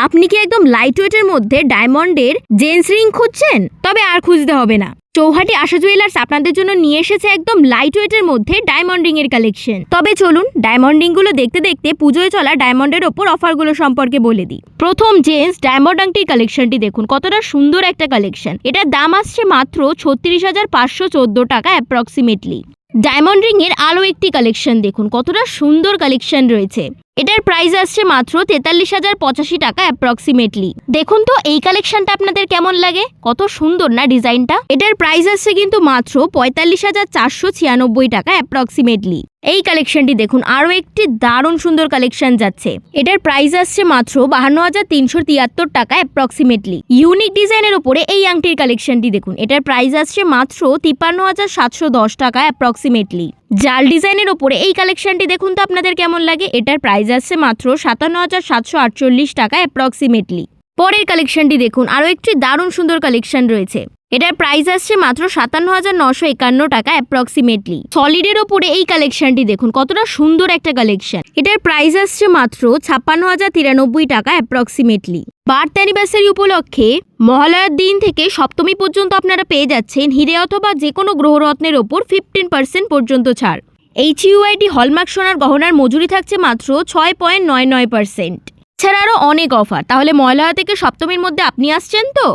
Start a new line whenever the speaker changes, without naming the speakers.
আপনি কি একদম লাইট ওয়েটের মধ্যে ডায়মন্ডের জেন্টস রিং খুঁজছেন? তবে আর খুঁজতে হবে না। চৌহাটি আশা জুয়েলার্স আপনাদের জন্য নিয়ে এসেছে একদম লাইট ওয়েটের মধ্যে ডায়মন্ড রিং এর কালেকশন। তবে চলুন ডায়মন্ড রিং গুলো দেখতে দেখতে পুজোয় চলা ডায়মন্ডের ওপর অফারগুলো সম্পর্কে বলে দিই। প্রথম জেন্টস ডায়মন্ড আংটির কালেকশনটি দেখুন, কতটা সুন্দর একটা কালেকশন। এটার দাম আসছে মাত্র 36,514 টাকা অ্যাপ্রক্সিমেটলি। ডায়মন্ড রিং এর আরও একটি কালেকশন দেখুন, কতটা সুন্দর কালেকশন রয়েছে। এটার প্রাইস আসছে মাত্র 43,085 টাকা অ্যাপ্রক্সিমেটলি। দেখুন তো এই কালেকশনটা আপনাদের কেমন লাগে, কত সুন্দর না ডিজাইনটা। এটার প্রাইস আসছে কিন্তু মাত্র 45,496 টাকা অ্যাপ্রক্সিমেটলি। এই কালেকশনটি দেখুন, আরও একটি দারুণ সুন্দর কালেকশন যাচ্ছে। এটার প্রাইস আসছে মাত্র 52,373 টাকা অ্যাপ্রক্সিমেটলি। ইউনিক ডিজাইনের উপরে এই আংটির কালেকশনটি দেখুন, এটার প্রাইস আসছে মাত্র 53,710 টাকা অ্যাপ্রক্সিমেটলি। জাল ডিজাইনের ওপরে এই কালেকশনটি দেখুন তো আপনাদের কেমন লাগে। এটার প্রাইস আসছে মাত্র 57,748 টাকা অ্যাপ্রক্সিমেটলি। পরের কালেকশনটি দেখুন, আরও একটি দারুণ সুন্দর কালেকশন রয়েছে। এটার প্রাইস আসছে মাত্র 57,951 টাকা অ্যাপ্রক্সিমেটলি। সলিডের ওপরে এই কালেকশনটি দেখুন, কতটা সুন্দর একটা কালেকশন। এটার প্রাইস আসছে মাত্র 56,093 টাকা অ্যাপ্রক্সিমেটলি। বার্থ অ্যানিভার্সারি উপলক্ষে মহালয়ার দিন থেকে সপ্তমী পর্যন্ত আপনারা পেয়ে যাচ্ছেন হিরে অথবা যে কোনো গ্রহরত্নের ওপর 15% পর্যন্ত ছাড়। HUID হলমার্ক সোনার গহনার মজুরি থাকছে মাত্র 6.99%। এছাড়া আরও অনেক অফার। তাহলে মহালয়া থেকে সপ্তমীর মধ্যে আপনি আসছেন তো?